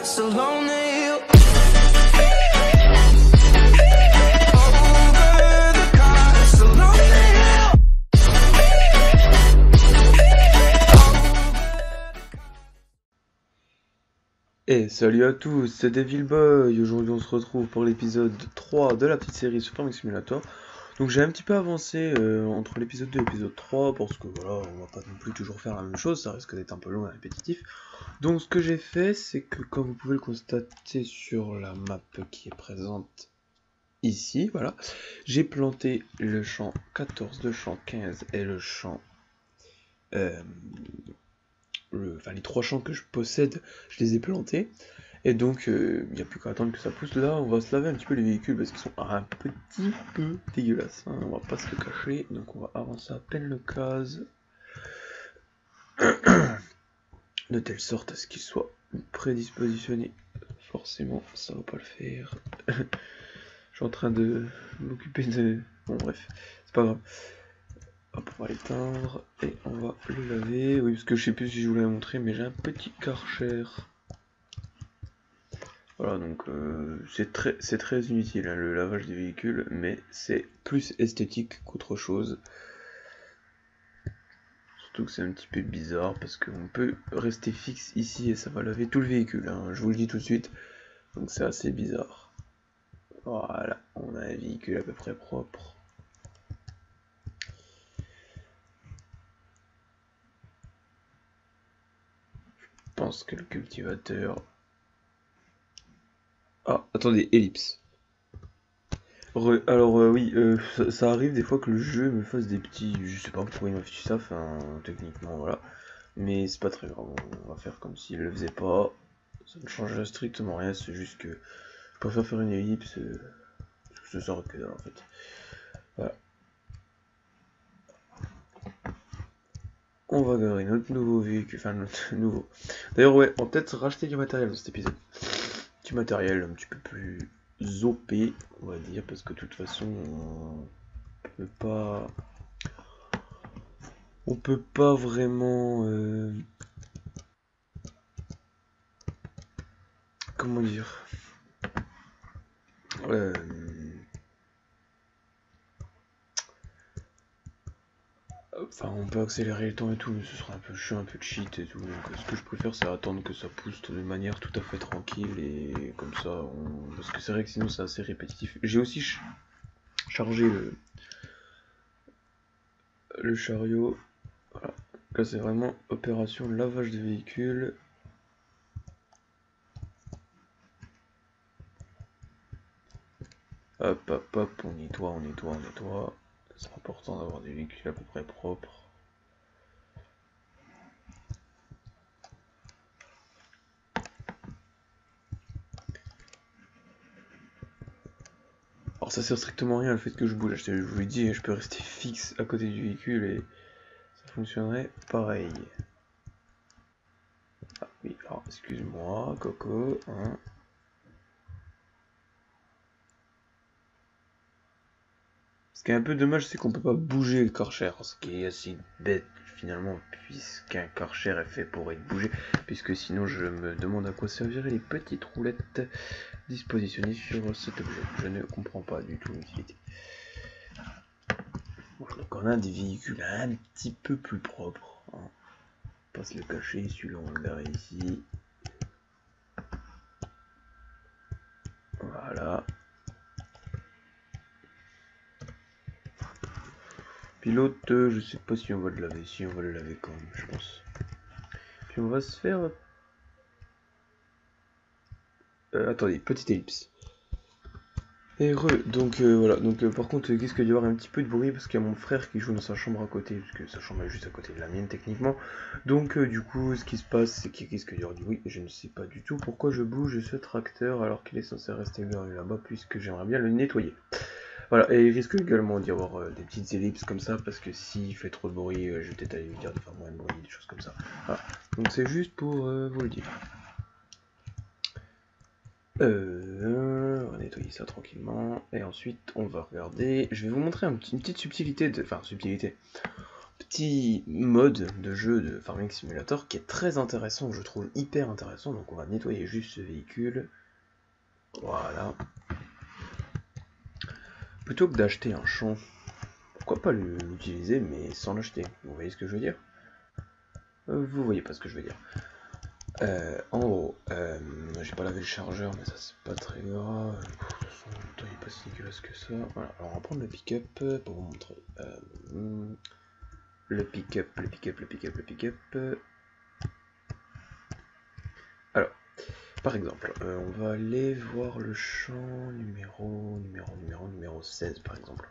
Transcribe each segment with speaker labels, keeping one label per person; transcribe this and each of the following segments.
Speaker 1: so lonely.
Speaker 2: Et salut à tous, c'est Devil Boy. Aujourd'hui on se retrouve pour l'épisode 3 de la petite série Super Mix Simulator. Donc j'ai un petit peu avancé entre l'épisode 2 et l'épisode 3 parce que voilà, on va pas non plus toujours faire la même chose, ça risque d'être un peu long et répétitif. Donc ce que j'ai fait, c'est que comme vous pouvez le constater sur la map qui est présente ici, voilà, j'ai planté le champ 14, le champ 15 et le champ... les 3 champs que je possède, je les ai plantés. Et donc, il n'y a plus qu'à attendre que ça pousse. Là, on va se laver un petit peu les véhicules parce qu'ils sont un petit peu dégueulasses. Hein, on va pas se le cacher. Donc, on va avancer à peine le case. De telle sorte à ce qu'ils soient prédispositionnés. Forcément, ça va pas le faire. Je suis en train de m'occuper de... Bon, bref, c'est pas grave. Hop, on va l'éteindre et on va le laver. Oui, parce que je sais plus si je vous l'avais montré, mais j'ai un petit Karcher. Voilà, donc c'est très inutile hein, le lavage des véhicules, mais c'est plus esthétique qu'autre chose. Surtout que c'est un petit peu bizarre parce qu'on peut rester fixe ici et ça va laver tout le véhicule, hein, je vous le dis tout de suite. Donc c'est assez bizarre. Voilà, on a un véhicule à peu près propre. Je pense que le cultivateur... Ah, attendez, ellipse. Alors oui, ça arrive des fois que le jeu me fasse des petits... Je sais pas pourquoi il m'a fait ça, enfin techniquement voilà. Mais c'est pas très grave, on va faire comme s'il le faisait pas. Ça ne change strictement rien, c'est juste que je préfère faire une ellipse, parce que ça sort que dalle en fait. Voilà. On va garer notre nouveau véhicule, enfin notre nouveau. D'ailleurs ouais, on va peut-être racheter du matériel dans cet épisode. Du matériel un petit peu plus OP, on va dire, parce que de toute façon on peut pas vraiment comment dire enfin, on peut accélérer le temps et tout, mais ce sera un peu chiant, un peu cheat et tout. Donc, ce que je préfère, c'est attendre que ça pousse de manière tout à fait tranquille et comme ça, parce que c'est vrai que sinon, c'est assez répétitif. J'ai aussi chargé le chariot. Voilà. Là, c'est vraiment opération lavage de véhicules. Hop, hop, hop, on nettoie, on nettoie, on nettoie. C'est important d'avoir des véhicules à peu près propres. Alors ça sert strictement à rien le fait que je bouge, je vous l'ai dit, je peux rester fixe à côté du véhicule et ça fonctionnerait pareil. Ah oui, alors excuse-moi, Coco, hein. Ce qui est un peu dommage, c'est qu'on peut pas bouger le Karcher, ce qui est assez bête finalement, puisqu'un Karcher est fait pour être bougé, puisque sinon je me demande à quoi serviraient les petites roulettes dispositionnées sur cet objet. Je ne comprends pas du tout l'utilité. Bon, donc on a des véhicules un petit peu plus propres. Hein. On va pas se le cacher, celui-là on le verra ici. Voilà. Pilote, je sais pas si on va le laver, si on va le laver quand même, je pense. Puis on va se faire... attendez, petite ellipse. Et donc voilà, donc par contre, qu'est-ce qu'il y avoir un petit peu de bruit parce qu'il y a mon frère qui joue dans sa chambre à côté, parce que sa chambre est juste à côté de la mienne techniquement. Donc du coup, ce qui se passe, c'est qu'est-ce qu'il y aura du bruit, je ne sais pas du tout pourquoi je bouge ce tracteur alors qu'il est censé rester garé là-bas, puisque j'aimerais bien le nettoyer. Voilà, et il risque également d'y avoir des petites ellipses comme ça, parce que s'il fait trop de bruit, je vais peut-être aller lui dire de faire moins de bruit, des choses comme ça. Voilà, donc c'est juste pour vous le dire. On va nettoyer ça tranquillement, et ensuite on va regarder, je vais vous montrer une petite subtilité, enfin subtilité, petit mode de jeu de Farming Simulator qui est très intéressant, je trouve hyper intéressant. Donc on va nettoyer juste ce véhicule. Voilà. Plutôt que d'acheter un champ, pourquoi pas l'utiliser mais sans l'acheter? Vous voyez ce que je veux dire? Vous voyez pas ce que je veux dire. En gros, j'ai pas lavé le chargeur, mais ça c'est pas très grave. De toute façon, le temps il est pas si dégueulasse que ça. Voilà, alors on va prendre le pick-up pour vous montrer. Le pick-up. Alors, par exemple, on va aller voir le champ numéro 16 par exemple.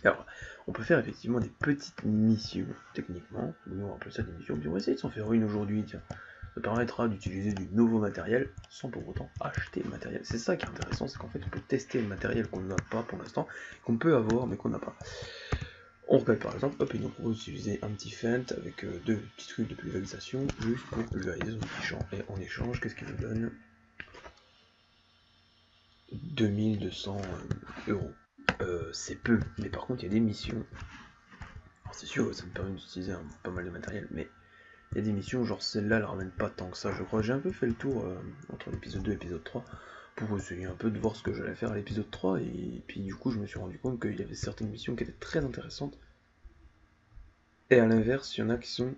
Speaker 2: Alors, on peut faire effectivement des petites missions, techniquement. Oui, on appelle ça des missions, puis on va essayer de s'en faire une aujourd'hui, tiens. Ça permettra d'utiliser du nouveau matériel sans pour autant acheter le matériel. C'est ça qui est intéressant, c'est qu'en fait on peut tester le matériel qu'on n'a pas pour l'instant, qu'on peut avoir mais qu'on n'a pas. On regarde par exemple, hop, il nous propose d'utiliser un petit feint avec deux petits trucs de pulvérisation juste pour pulvériser son petit champ. Et en échange, qu'est-ce qu'il nous donne? 2200 euros. C'est peu, mais par contre il y a des missions. C'est sûr, ça me permet d'utiliser pas mal de matériel, mais il y a des missions, genre celle-là, elle ramène pas tant que ça, je crois. J'ai un peu fait le tour entre l'épisode 2 et l'épisode 3 pour essayer un peu de voir ce que j'allais faire à l'épisode 3, et puis du coup, je me suis rendu compte qu'il y avait certaines missions qui étaient très intéressantes, et à l'inverse, il y en a qui sont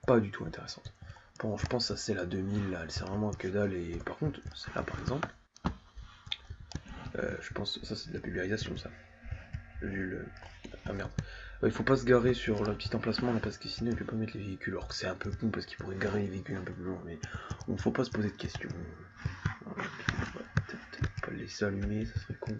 Speaker 2: pas du tout intéressantes. Bon, je pense que ça c'est la 2000, là, elle sert vraiment à que dalle, et par contre, celle-là par exemple, je pense que ça c'est de la pulvérisation, ça. Vu le... Ah merde. Il faut pas se garer sur le petit emplacement là parce que sinon il peut pas mettre les véhicules. Alors que c'est un peu con parce qu'il pourrait garer les véhicules un peu plus loin, mais bon, faut pas se poser de questions. Voilà. Peut-être pas le laisser allumer, ça serait con.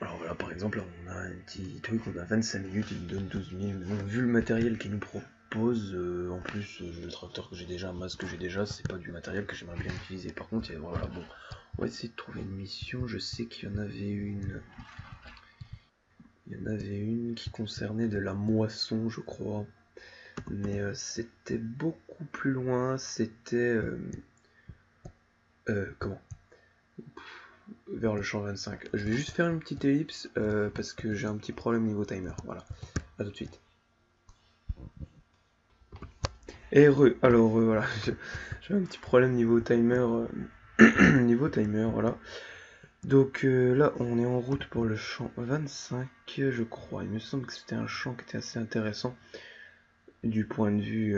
Speaker 2: Alors voilà, par exemple, là on a un petit truc, on a 25 minutes, il nous donne 12 000. Mais bon, vu le matériel qu'il nous propose, en plus le tracteur que j'ai déjà, un masque que j'ai déjà, c'est pas du matériel que j'aimerais bien utiliser. Par contre, voilà, bon, on va essayer de trouver une mission. Je sais qu'il y en avait une. Il y en avait une qui concernait de la moisson, je crois. Mais c'était beaucoup plus loin. C'était... comment? Vers le champ 25. Je vais juste faire une petite ellipse parce que j'ai un petit problème niveau timer. Voilà. A tout de suite. Et alors voilà. J'ai un petit problème niveau timer. Niveau timer, voilà. Donc là, on est en route pour le champ 25, je crois. Il me semble que c'était un champ qui était assez intéressant du point de vue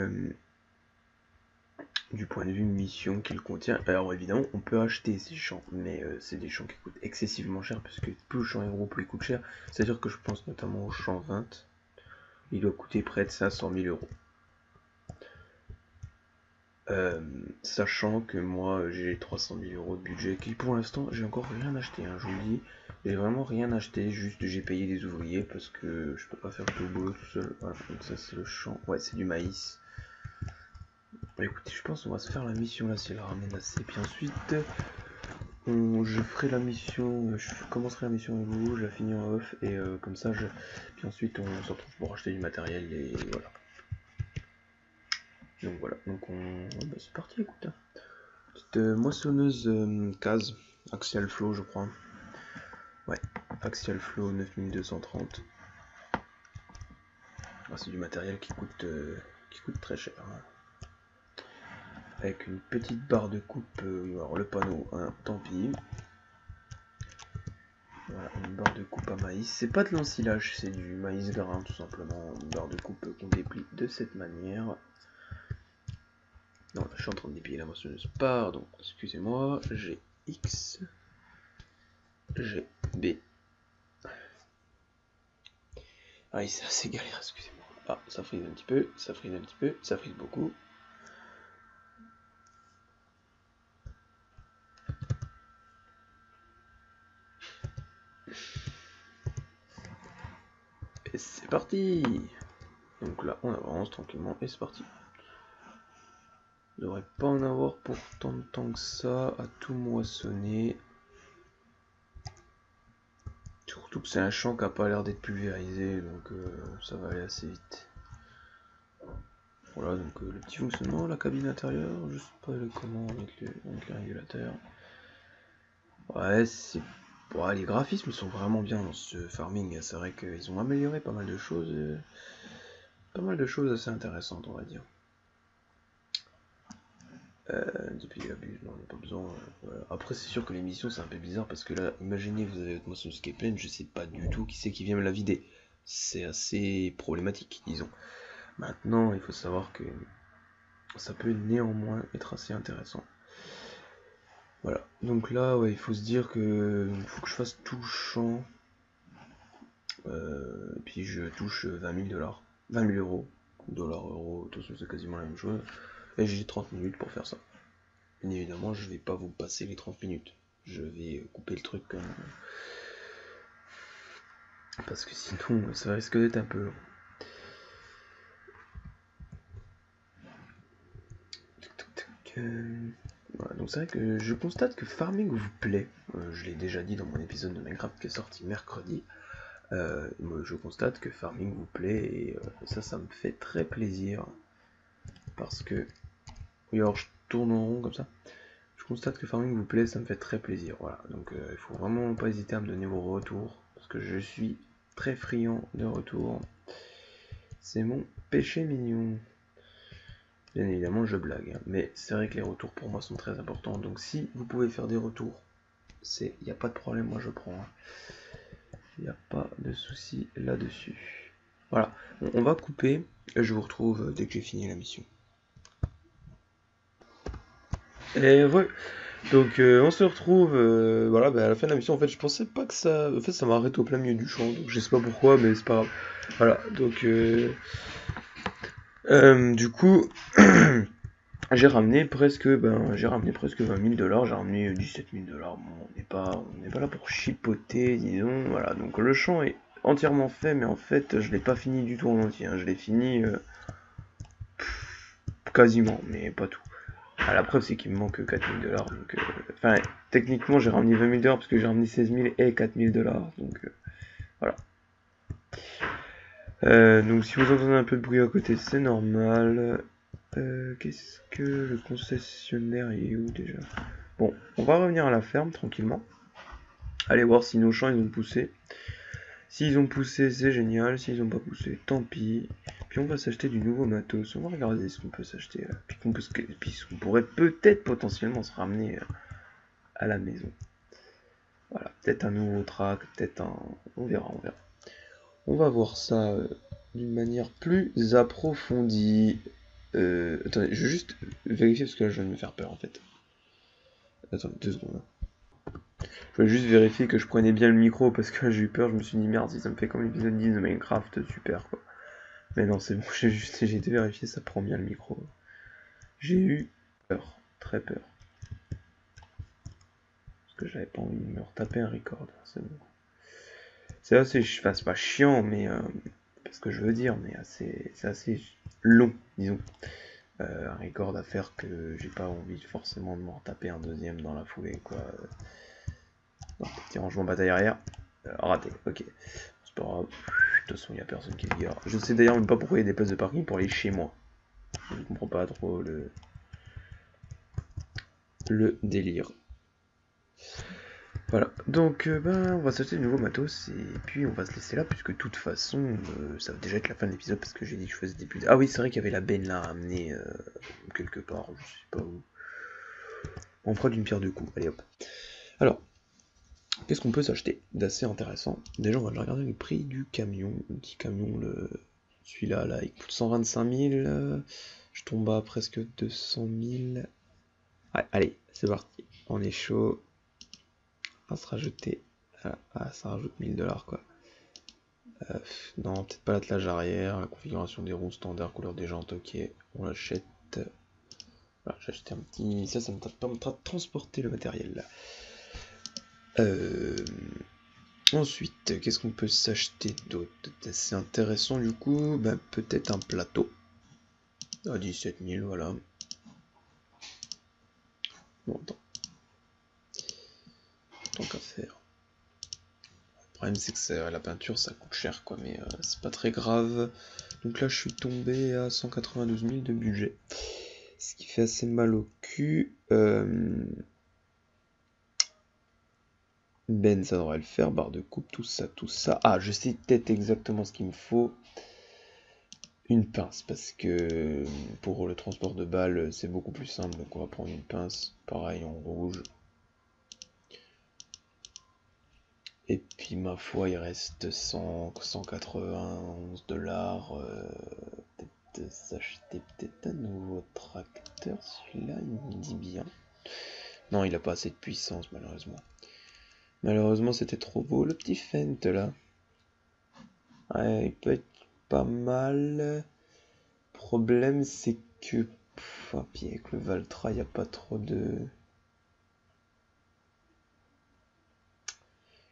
Speaker 2: mission qu'il contient. Alors évidemment, on peut acheter ces champs, mais c'est des champs qui coûtent excessivement cher, puisque plus le champ est gros, plus il coûte cher. C'est-à-dire que je pense notamment au champ 20, il doit coûter près de 500 000 euros. Sachant que moi j'ai 300 000 euros de budget, qui pour l'instant j'ai encore rien acheté, hein, je vous le dis, j'ai vraiment rien acheté, juste j'ai payé des ouvriers parce que je peux pas faire tout le boulot tout seul. Voilà, donc ça c'est le champ, ouais c'est du maïs. Bah, écoutez, je pense qu'on va se faire la mission là si elle ramène assez, puis ensuite je ferai la mission, je commencerai la mission avec vous, je la finis en off, et comme ça, puis ensuite on se retrouve pour acheter du matériel, et voilà. Donc voilà, donc bah, c'est parti, écoute. Hein. Petite moissonneuse case, Axial Flow je crois. Ouais, Axial Flow 9230. Ah, c'est du matériel qui coûte très cher. Hein. Avec une petite barre de coupe, alors le panneau, hein, tant pis. Voilà, une barre de coupe à maïs. C'est pas de l'ensilage, c'est du maïs grain tout simplement. Une barre de coupe qu'on déplie de cette manière. Non, là, je suis en train de déplier la moissonneuse. Pardon, excusez-moi. G, X, G, B. Ah oui, c'est assez galère, excusez-moi. Ah, ça frise un petit peu, ça frise un petit peu, ça frise beaucoup. Et c'est parti. Donc là, on avance tranquillement et c'est parti. Il ne devrait pas en avoir pour tant de temps que ça à tout moissonner. Surtout que c'est un champ qui n'a pas l'air d'être pulvérisé, donc ça va aller assez vite. Voilà, donc le petit fonctionnement, la cabine intérieure, je sais pas comment avec les régulateurs. Ouais, c'est Bon, les graphismes sont vraiment bien dans ce farming, c'est vrai qu'ils ont amélioré pas mal de choses, assez intéressantes, on va dire. Depuis l'abus, non, on n'a pas besoin. Voilà. Après, c'est sûr que l'émission c'est un peu bizarre parce que là, imaginez, vous avez votre moisson qui est pleine, je sais pas du tout qui c'est qui vient me la vider. C'est assez problématique, disons. Maintenant, il faut savoir que ça peut néanmoins être assez intéressant. Voilà, donc là, ouais, il faut se dire que faut que je fasse tout le champ. Et puis je touche 20 000 dollars. 20 000 euros. Dollars, euros, tout ça, c'est quasiment la même chose. Et j'ai 30 minutes pour faire ça. Bien évidemment, je vais pas vous passer les 30 minutes. Je vais couper le truc quand même. Parce que sinon, ça risque d'être un peu long. Voilà, donc c'est vrai que je constate que Farming vous plaît. Je l'ai déjà dit dans mon épisode de Minecraft qui est sorti mercredi. Moi, je constate que Farming vous plaît et ça me fait très plaisir. Parce que... Oui, alors je tourne en rond comme ça. Je constate que Farming vous plaît, ça me fait très plaisir. Voilà, donc il faut vraiment pas hésiter à me donner vos retours. Parce que je suis très friand de retours. C'est mon péché mignon. Bien évidemment, je blague, hein, mais c'est vrai que les retours pour moi sont très importants. Donc si vous pouvez faire des retours, il n'y a pas de problème, moi je prends. Il n'y a pas de souci là-dessus. Voilà, on va couper et je vous retrouve dès que j'ai fini la mission. Et ouais, donc on se retrouve voilà, à la fin de la mission. En fait, je pensais pas que ça. En fait, ça m'a arrêté au plein milieu du champ, donc je sais pas pourquoi, mais c'est pas grave. Voilà, donc du coup. J'ai ramené presque 20 000 dollars, j'ai ramené 17 000 dollars. Bon, on n'est pas là pour chipoter, disons. Voilà, donc le champ est entièrement fait, mais en fait, je l'ai pas fini du tout en entier. Hein. Je l'ai fini quasiment, mais pas tout. Ah, la preuve, c'est qu'il me manque 4 000 dollars. Donc, enfin, techniquement, j'ai ramené 20 000 dollars parce que j'ai ramené 16 000 et 4 000 dollars. Donc, voilà. Donc, si vous entendez un peu de bruit à côté, c'est normal. Qu'est-ce que le concessionnaire est où déjà? Bon, on va revenir à la ferme tranquillement. Allez voir si nos champs ils ont poussé. S'ils ont poussé, c'est génial. S'ils ont pas poussé, tant pis. Puis on va s'acheter du nouveau matos. On va regarder ce qu'on peut s'acheter. Puis qu'on pourrait peut-être potentiellement se ramener à la maison. Voilà, peut-être un nouveau track, peut-être un... On verra, on verra. On va voir ça d'une manière plus approfondie. Attendez, je vais juste vérifier parce que là je viens de me faire peur en fait. Attendez, 2 secondes. Je vais juste vérifier que je prenais bien le micro parce que j'ai eu peur, je me suis dit merde si ça me fait comme l'épisode 10 de Minecraft, super quoi. Mais non c'est bon, j'ai été vérifier, ça prend bien le micro. J'ai eu peur, très peur. Parce que j'avais pas envie de me retaper un record, c'est bon. C'est assez, c'est pas chiant, mais parce que je veux dire, mais c'est assez long, disons. Un record à faire que j'ai pas envie forcément de me retaper un deuxième dans la foulée quoi. Non, petit rangement bataille arrière. Raté, ok. C'est pas grave. De toute façon, il n'y a personne qui est gare. Je sais d'ailleurs même pas pourquoi il y a des places de parking pour aller chez moi. Je comprends pas trop le délire. Voilà, donc on va s'acheter de nouveaux matos et puis on va se laisser là puisque de toute façon ça va déjà être la fin de l'épisode parce que j'ai dit que je faisais des buts. Ah oui, c'est vrai qu'il y avait la benne là à amener quelque part, je sais pas où. On fera d'une pierre deux coups, allez hop. Alors, qu'est-ce qu'on peut s'acheter d'assez intéressant? Déjà, on va regarder le prix du camion. Le petit camion, celui-là, là, il coûte 125 000. Je tombe à presque 200 000. Ouais, allez, c'est parti. On est chaud. On va se rajouter. Ah, ça rajoute 1000 dollars, quoi. Non, peut-être pas l'attelage arrière. La configuration des roues standard, couleur des jantes, ok. On l'achète. Voilà, j'ai acheté un petit. Ça me permettra de transporter le matériel, là. Ensuite, qu'est-ce qu'on peut s'acheter d'autre? C'est intéressant du coup, peut-être un plateau. À 17 000, voilà. Bon, tant qu'à faire. Le problème c'est que la peinture ça coûte cher quoi, mais c'est pas très grave. Donc là je suis tombé à 192 000 de budget. Ce qui fait assez mal au cul. Ben, ça devrait le faire. Barre de coupe, tout ça, tout ça. Ah, je sais peut-être exactement ce qu'il me faut. Une pince, parce que pour le transport de balles, c'est beaucoup plus simple. Donc on va prendre une pince, pareil en rouge. Et puis ma foi, il reste 191 $. Peut-être s'acheter peut-être un nouveau tracteur. Celui-là, il me dit bien. Non, il a pas assez de puissance, malheureusement. Malheureusement, c'était trop beau le petit Fent là. Ouais, il peut être pas mal. Problème, c'est que. Puis avec le Valtra, il n'y a pas trop de. Je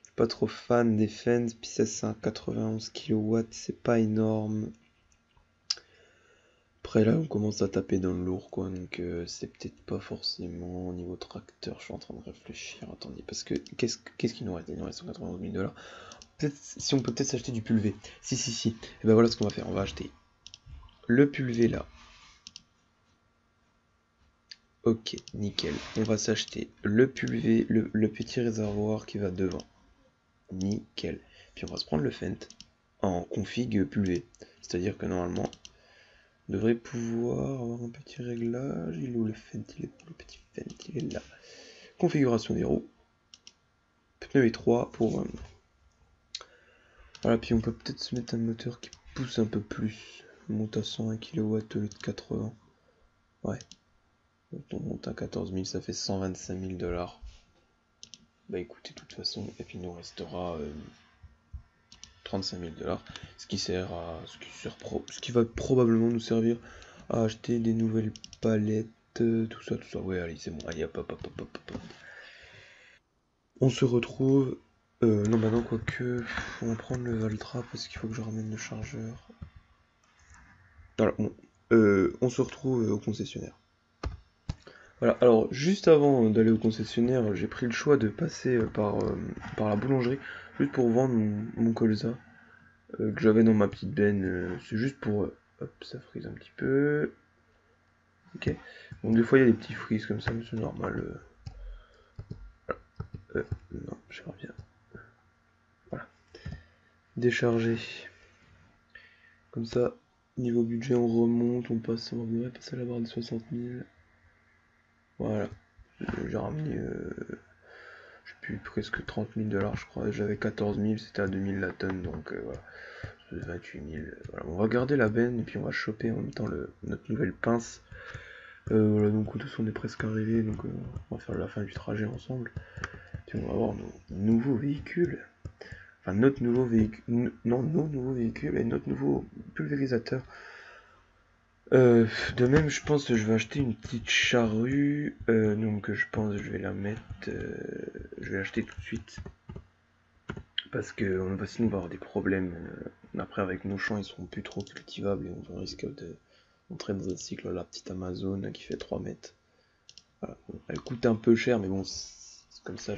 Speaker 2: suis pas trop fan des Fens. Puis ça, c'est un 91 kW, c'est pas énorme. Après là, on commence à taper dans le lourd, quoi. Donc c'est peut-être pas forcément au niveau tracteur. Je suis en train de réfléchir. Attendez, parce que qu'est-ce qu'il nous reste? Il nous reste 191 000 $. Peut-être, si on peut peut-être s'acheter du pulvé. Si. Et ben voilà ce qu'on va faire. On va acheter le pulvé là. Ok, nickel. On va s'acheter le pulvé, le petit réservoir qui va devant. Nickel. Puis on va se prendre le Fent en config pulvé. C'est-à-dire que normalement, on devrait pouvoir avoir un petit réglage. Il est où le Fent? Il est où le petit Fent? Il est là. Configuration des roues. Pneu étroit pour... Voilà, puis on peut peut-être se mettre un moteur qui pousse un peu plus. On monte à 101 kW au lieu de 80. Ouais. Donc on monte à 14 000, ça fait 125 000 $. Bah écoutez, de toute façon, et puis il nous restera 35 000 $, ce qui va probablement nous servir à acheter des nouvelles palettes, tout ça. Ouais, allez, c'est bon, allez, hop. On se retrouve. Non, maintenant, quoique, on va prendre le Valtra parce qu'il faut que je ramène le chargeur. Voilà, bon, on se retrouve au concessionnaire. Voilà, alors juste avant d'aller au concessionnaire, j'ai pris le choix de passer par la boulangerie, juste pour vendre mon colza que j'avais dans ma petite benne. C'est juste pour... hop, ça frise un petit peu. Ok. Bon, des fois il y a des petits frises comme ça, mais c'est normal. Non, j'aimerais bien. Voilà. Décharger. Comme ça, niveau budget, on remonte, on devrait passer à la barre des 60 000. Voilà. J'ai ramené... je sais plus, presque 30 000 $, je crois. J'avais 14 000, c'était à 2000 la tonne, donc voilà. 28 000. Voilà. On va garder la benne et puis on va choper en même temps notre nouvelle pince. Voilà, donc de toute façon on est presque arrivé, donc on va faire la fin du trajet ensemble. Puis on va voir nos nouveaux véhicules. Enfin notre nouveau véhicule. Non, nos nouveaux véhicules et notre nouveau pulvérisateur. De même, je pense que je vais acheter une petite charrue. Donc je pense que je vais la mettre. Je vais l'acheter tout de suite. Parce que sinon on va avoir des problèmes. Après avec nos champs ils sont plus trop cultivables et on risque d'entrer dans un cycle. La petite Amazon qui fait 3 mètres. Voilà. Elle coûte un peu cher mais bon c'est comme ça.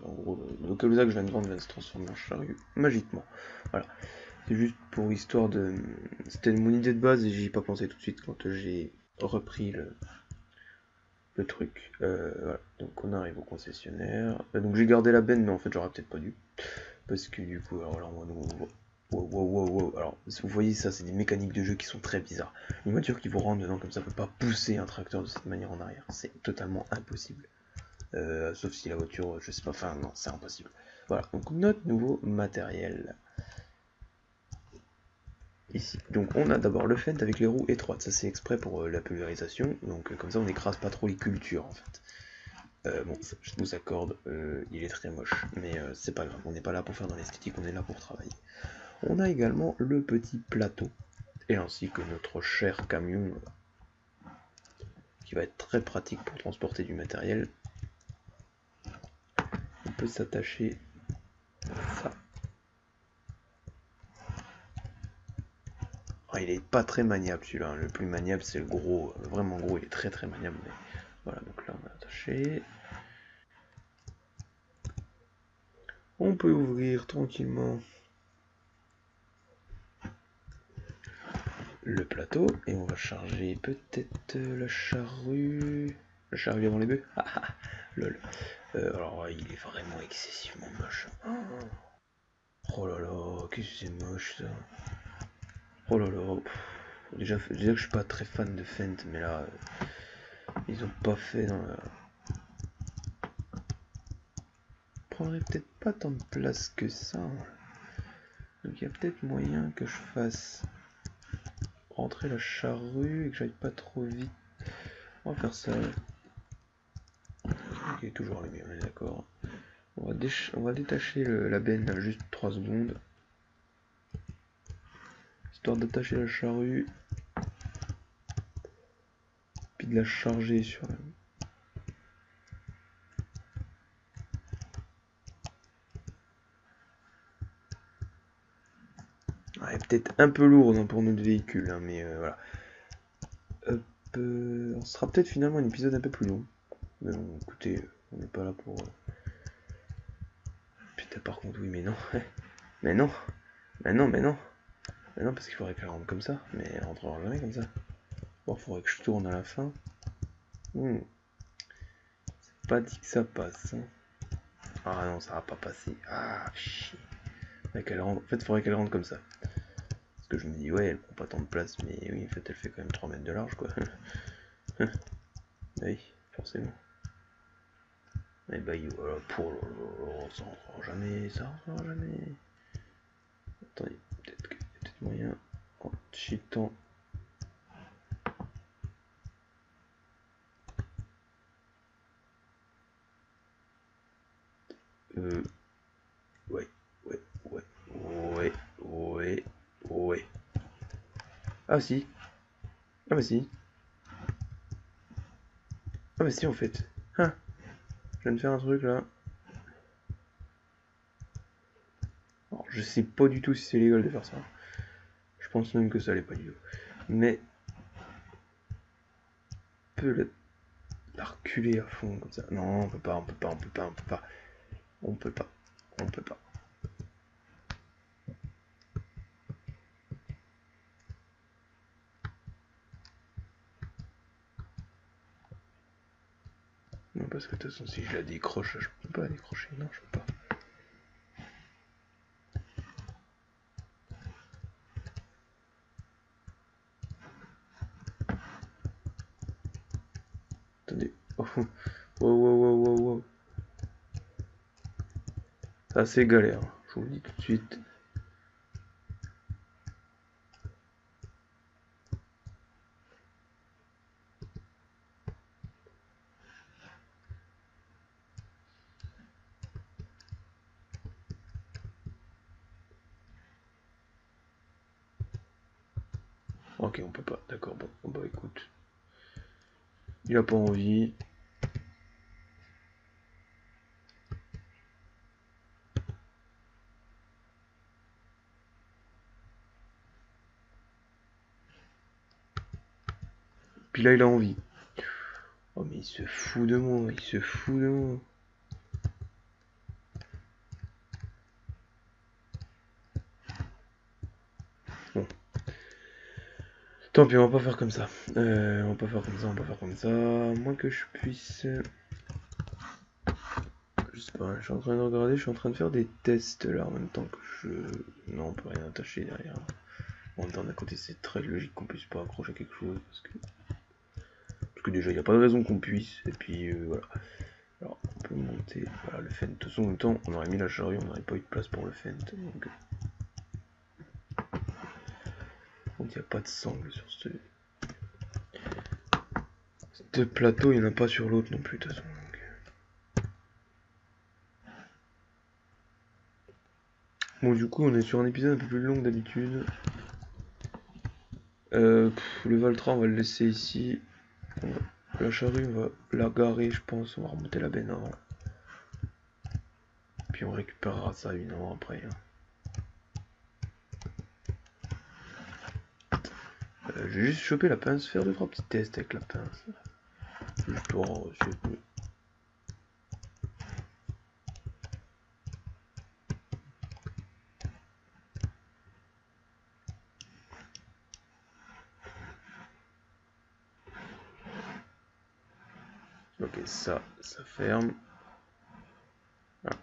Speaker 2: En gros le colza que je viens de vendre va se transformer en charrue magiquement. Voilà. C'est juste pour histoire de... C'était mon idée de base et j'y ai pas pensé tout de suite quand j'ai repris le truc. Voilà. Donc on arrive au concessionnaire. Donc j'ai gardé la benne mais en fait j'aurais peut-être pas dû. Parce que du coup, alors là on voit... Wow. Alors vous voyez ça, c'est des mécaniques de jeu qui sont très bizarres. Une voiture qui vous rentre dedans comme ça peut pas pousser un tracteur de cette manière en arrière. C'est totalement impossible. Sauf si la voiture, je sais pas, enfin non, c'est impossible. Voilà, donc notre nouveau matériel. Ici. Donc on a d'abord le Fent avec les roues étroites, ça c'est exprès pour la pulvérisation, donc comme ça on n'écrase pas trop les cultures en fait. Bon, je vous accorde, il est très moche, mais c'est pas grave, on n'est pas là pour faire dans l'esthétique, on est là pour travailler. On a également le petit plateau, et ainsi que notre cher camion, qui va être très pratique pour transporter du matériel. On peut s'attacher à ça. Ah, il est pas très maniable celui-là, hein. Le plus maniable c'est le gros, vraiment gros, il est très maniable. Mais... Voilà, donc là on va attacher. On peut ouvrir tranquillement le plateau et on va charger peut-être la charrue. La charrue avant les bœufs. Ah ah, lol. Alors il est vraiment excessivement moche. Oh là là, qu'est-ce que c'est moche ça. Oh là là. Déjà que je suis pas très fan de Fent, mais là, ils ont pas fait dans la... Prendrait peut-être pas tant de place que ça. Donc il y a peut-être moyen que je fasse rentrer la charrue et que j'aille pas trop vite. On va faire ça. Ok, toujours allumé, on est d'accord. On va détacher la benne là, juste 3 secondes. Histoire d'attacher la charrue. Puis de la charger sur la... Ouais, peut-être un peu lourde hein, pour notre véhicule, hein, mais voilà. Hop, on sera peut-être finalement un épisode un peu plus long. Mais bon, écoutez, on n'est pas là pour... Putain, par contre, oui, mais non. Mais non. Mais non, mais non. Mais non, parce qu'il faudrait qu'elle rentre comme ça. Mais elle rentrera jamais comme ça. Bon, il faudrait que je tourne à la fin. C'est pas dit que ça passe. Hein. Ah non, ça va pas passer. Ah, chier. En fait, il faudrait qu'elle rentre comme ça. Parce que je me dis, ouais, elle prend pas tant de place, mais oui, en fait, elle fait quand même 3 mètres de large, quoi. Oui, forcément. Et bah, voilà, ça rentrera jamais, ça rentrera jamais. Attendez, peut-être qu'il y a peut-être moyen, en cheatant. Ouais, ouais, ouais, ouais, ouais, ouais. Ah si, ah bah si, ah bah si en fait. Ah, je viens de faire un truc là. Alors, je sais pas du tout si c'est légal de faire ça. Je pense même que ça l'est pas du tout. Mais on peut la reculer à fond comme ça. Non, on peut pas, on peut pas, on peut pas, on peut pas. On peut pas, on peut pas. Non, parce que de toute façon, si je la décroche, je peux pas la décrocher. Non, je peux pas. Attendez. Oh, wow, wow, wow, wow, wow. C'est assez galère, je vous le dis tout de suite. Ok, on peut pas, d'accord, bon, bah écoute. Il a pas envie. Puis là, il a envie. Oh, mais il se fout de moi, il se fout de moi. Bon. Tant pis, on va pas faire comme ça. On va pas faire comme ça, on va pas faire comme ça. Moins que je puisse... Je sais pas, je suis en train de regarder, je suis en train de faire des tests là en même temps que je... Non, on peut rien attacher derrière. En même temps, d'un côté, c'est très logique qu'on puisse pas accrocher quelque chose. Parce que déjà, il n'y a pas de raison qu'on puisse. Et puis, voilà. Alors, on peut monter... Voilà, le fent. De toute façon, en même temps, on aurait mis la charrue, on n'aurait pas eu de place pour le fent. Donc, il n'y a pas de sangle sur ce... Ce plateau, il n'y en a pas sur l'autre non plus, de toute façon. Bon, du coup, on est sur un épisode un peu plus long que d'habitude. Le Valtra, on va le laisser ici. La charrue, on va la garer, je pense. On va remonter la benne avant. Puis on récupérera ça une heure après. Je vais juste choper la pince, faire 2-3 petits tests avec la pince. Juste pour... Ok, ça ferme. Voilà.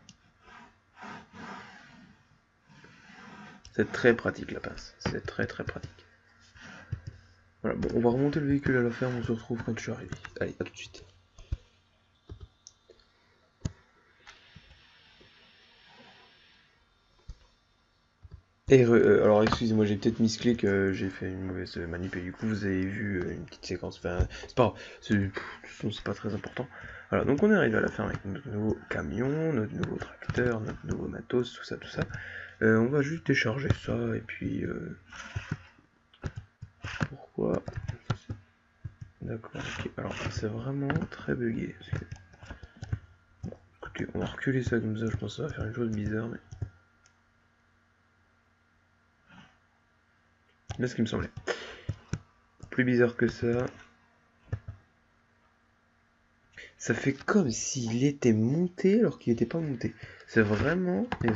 Speaker 2: C'est très pratique la pince, c'est très pratique. Voilà, bon, on va remonter le véhicule à la ferme, on se retrouve quand je suis arrivé. Allez, à tout de suite. Alors excusez-moi, j'ai peut-être misclick, j'ai fait une mauvaise manip et du coup vous avez vu une petite séquence. Enfin, c'est pas grave, c'est pas très important. Voilà, donc on est arrivé à la fin avec notre nouveau camion, notre nouveau tracteur, notre nouveau matos, tout ça. On va juste décharger ça et puis pourquoi? D'accord, ok. Alors c'est vraiment très bugué. Bon, écoutez, on va reculer ça comme ça, je pense que ça va faire une chose bizarre, mais. Là, ce qui me semblait. Plus bizarre que ça. Ça fait comme s'il était monté alors qu'il n'était pas monté. C'est vraiment, mais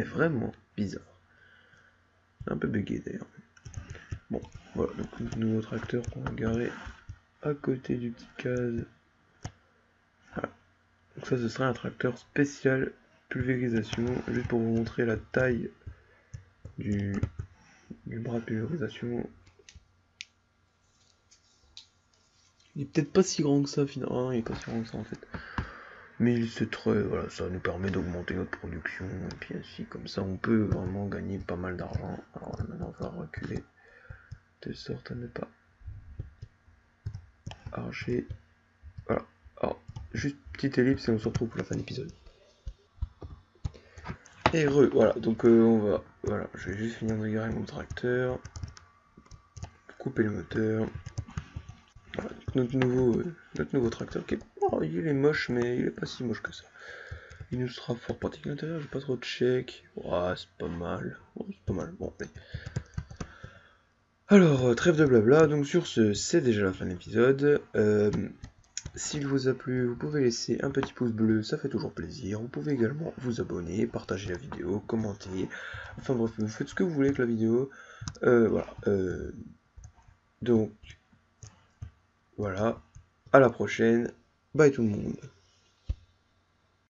Speaker 2: vraiment bizarre. Un peu bugué d'ailleurs. Bon, voilà, donc nouveau tracteur qu'on va garer à côté du petit case. Voilà. Donc ça, ce serait un tracteur spécial pulvérisation, juste pour vous montrer la taille du bras de pulvérisation. Il est peut-être pas si grand que ça finalement, il est pas si grand que ça en fait. Mais c'est très, voilà, ça nous permet d'augmenter notre production, et puis ainsi, comme ça, on peut vraiment gagner pas mal d'argent. Alors là, maintenant, on va reculer, de sorte à ne pas archer. Voilà. Alors, juste petite ellipse et on se retrouve pour la fin de l'épisode. Et voilà, donc on va, voilà, je vais juste finir de garer mon tracteur, couper le moteur. Voilà, notre nouveau tracteur, qui est, oh, il est moche, mais il est pas si moche que ça. Il nous sera fort pratique à l'intérieur, j'ai pas trop de chèques. Ouais, c'est pas mal. Oh, c'est pas mal. Bon, allez. Alors, trêve de blabla, donc sur ce, c'est déjà la fin de l'épisode. S'il vous a plu, vous pouvez laisser un petit pouce bleu, ça fait toujours plaisir. Vous pouvez également vous abonner, partager la vidéo, commenter. Enfin bref, vous faites ce que vous voulez avec la vidéo. Voilà. Donc, voilà. À la prochaine. Bye tout le monde.